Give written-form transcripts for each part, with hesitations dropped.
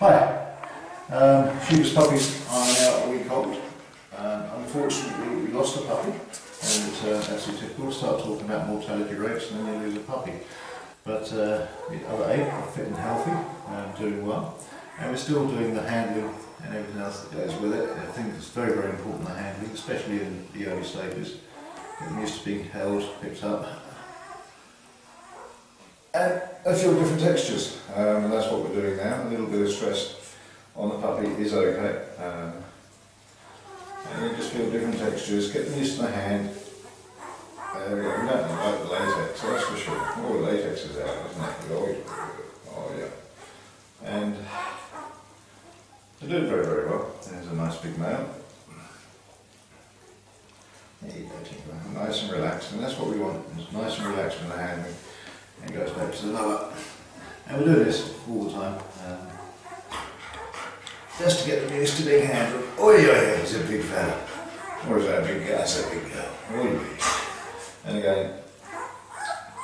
Hi. Chiwa's puppies are now a week old. Unfortunately, we lost a puppy, and it's absolutely typical. Start talking about mortality rates and then you lose a puppy. But the other 8 are fit and healthy and doing well. And we're still doing the handling and everything else that goes with it. I think it's very, very important, the handling, especially in the early stages. Get them used to being held, picked up. And a few different textures, and that's what we're doing now. A little bit of stress on the puppy is okay. And you just feel different textures, get them used to the hand. There we go, we don't like the latex, that's for sure. Oh, the latex is out, isn't it? Oh yeah. And they do very, very well. There's a nice big male. There you go, Chiwa. Nice and relaxed, and that's what we want. It's nice and relaxed with the handling. And goes back to the lower. And we do this all the time. Just to get them used to being handled. Oh yeah, he's a big fella. Or is that a big guy? That's a big girl. Oh yeah. And again,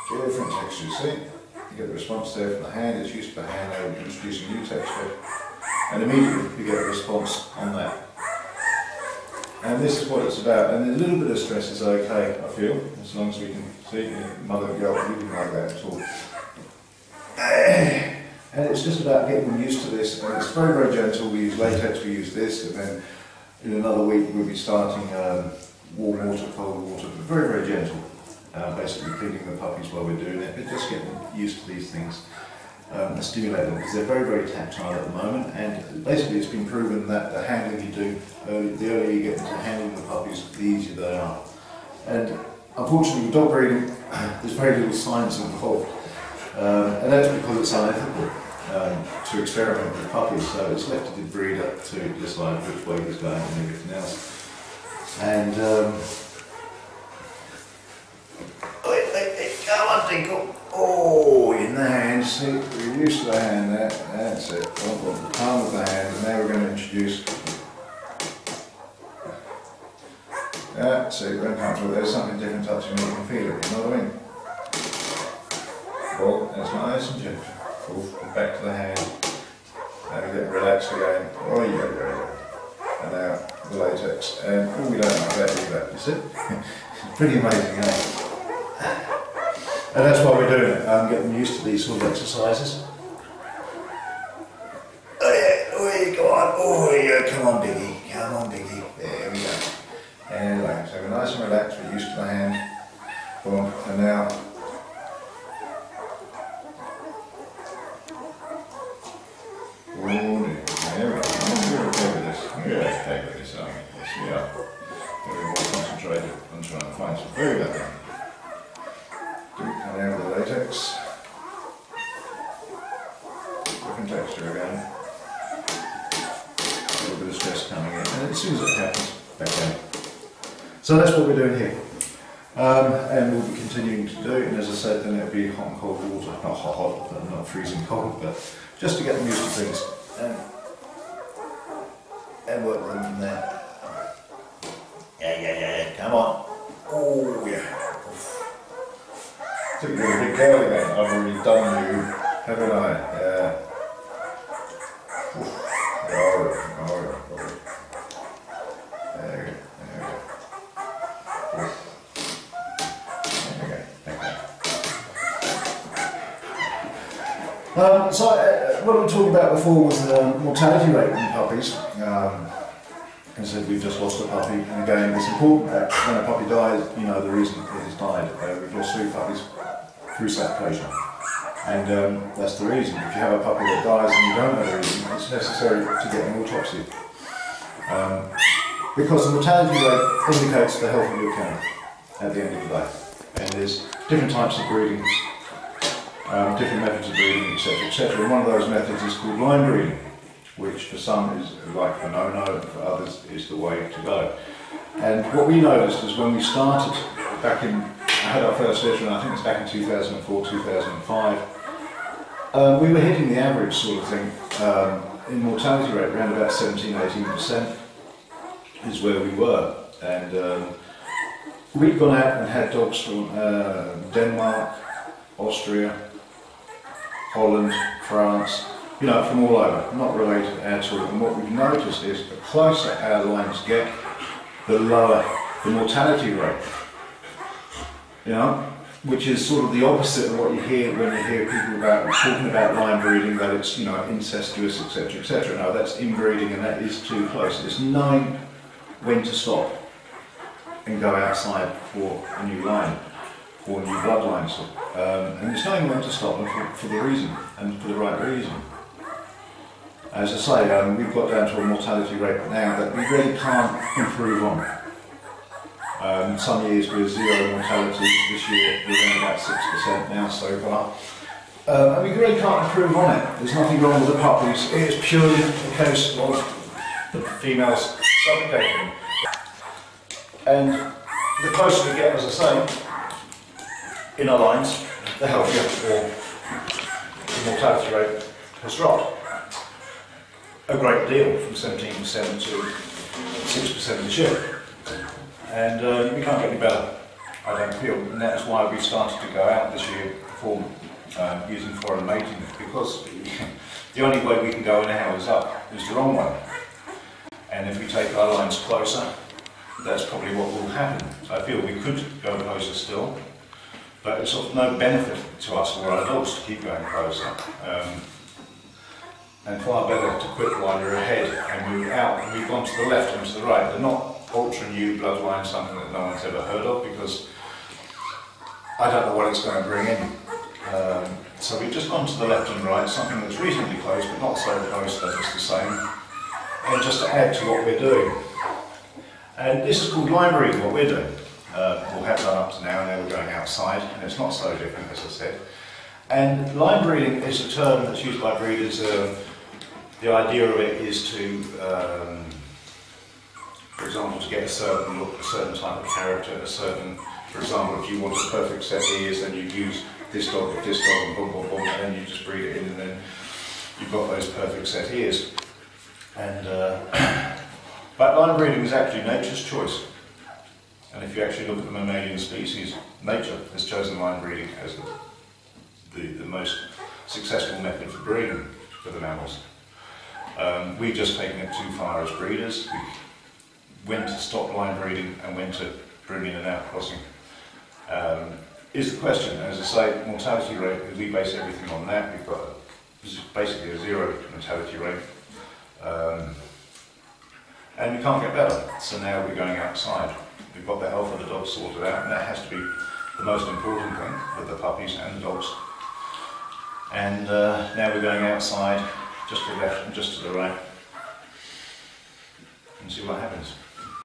different textures. See? You get the response there from the hand, it's used to the hand, now we're introducing new texture. And immediately you get a response on that. And this is what it's about. And a little bit of stress is okay, I feel, as long as we can see mother and girl breathing like that at all. And it's just about getting them used to this, and it's very, very gentle. We use latex, we use this, and then in another week we'll be starting warm water, cold water, but very, very gentle. Basically cleaning the puppies while we're doing it, but just getting used to these things and stimulate them, because they're very, very tactile at the moment, and basically it's been proven that the handling you do, the earlier you get into handling the puppies, the easier they are. And unfortunately with dog breeding, there's very little science involved. And that's because it's unethical to experiment with puppies, so it's left to the breeder to decide which way he's going and everything else. And come on, Tinkle. Oh, in the hand, see, we're used to the hand there, that's it. The palm of the hand, and now we're going to introduce. Yeah, see, we're uncomfortable, there's something different touching me, you can feel it, you know what I mean? Well, that's nice and gentle. Oof, back to the hand. Now we get relaxed again. Oh yeah. And now the latex. And oh, we don't like that either. You see? It's pretty amazing, eh? And that's why we're doing it. Getting used to these sort of exercises. Oh yeah, go on. Oh yeah, come on, Biggie. Come on, Biggie. There we go. And relax. So we're nice and relaxed. We're used to the hand. Boom. And now. There we go. We're okay with this. We're okay with this, aren't we? Yes, we are. Very more concentrated on trying to find some very good thing. And now with the latex. Different texture again. A little bit of stress coming in. And as soon as it happens, back down. So that's what we're doing here. And we'll be continuing to do it, and as I said, then it'll be hot and cold water. Not hot, but not freezing cold, but just to get them used to things. And work with them from there. Yeah, come on. Oh, yeah. I think you're a big girl again. I've already done you, haven't I? Yeah. Oh. There we go. So what we were talking about before was the mortality rate in puppies. As I said, we've just lost a puppy, and again it's important that when a puppy dies, you know the reason it has died. We've lost 3 puppies through saturation, and that's the reason. If you have a puppy that dies and you don't know the reason, it's necessary to get an autopsy. Because the mortality rate indicates the health of your kennel at the end of the day. And there's different types of breeding. Different methods of breeding, etc., etc. And one of those methods is called line breeding, which for some is like the no-no, and for others is the way to go. And what we noticed is when we started back in, I had our first litter, and I think it was back in 2004, 2005, we were hitting the average sort of thing in mortality rate, around about 17–18% is where we were. And we'd gone out and had dogs from Denmark, Austria, Holland, France, you know, from all over, not related at all. And what we've noticed is the closer our lines get, the lower the mortality rate. You know, which is sort of the opposite of what you hear when you hear people talking about line breeding, that it's, you know, incestuous, etc., etc. No, that's inbreeding, and that is too close. It's knowing when to stop and go outside for a new line, for new bloodlines, and it's knowing when to stop and for the reason, and for the right reason. As I say, we've got down to a mortality rate now that we really can't improve on. Some years we're zero mortality. This year we're only about 6% now so far. And we really can't improve on it. There's nothing wrong with the puppies. It is purely a case of the females suffocating. And the closer we get, as I say, in our lines, the healthier, or the mortality rate has dropped a great deal, from 17% to 6% this year. And we can't get any better, I don't feel, and that's why we started to go out this year for using foreign mating, because the only way we can go now is up, is the wrong way. And if we take our lines closer, that's probably what will happen. I feel we could go closer still, but it's of no benefit to us or our dogs to keep going closer. And far better to quit while you're ahead and move out, and we've gone to the left and to the right. They're not ultra new bloodline, something that no one's ever heard of, because I don't know what it's going to bring in. So we've just gone to the left and right, something that's reasonably close, but not so close that it's the same, and just to add to what we're doing. And this is called line breeding, what we're doing. We'll have done up to now we're going outside, and it's not so different, as I said. And line breeding is a term that's used by breeders. The idea of it is to, for example, to get a certain look, a certain type of character, a certain, for example, if you want a perfect set of ears, then you use this dog with this dog, and boom, boom, boom, and then you just breed it in, and then you've got those perfect set ears. And but line breeding is actually nature's choice. And if you actually look at the mammalian species, nature has chosen line breeding as the most successful method for breeding for the mammals. We've just taken it too far as breeders. When to stop line breeding and when to bring in and out crossing is the question. As I say, mortality rate, we base everything on that. We've got basically a zero mortality rate. And we can't get better. So now we're going outside. We've got the health of the dogs sorted out, and that has to be the most important thing with the puppies and the dogs. And now we're going outside, just to the left and just to the right, and see what happens.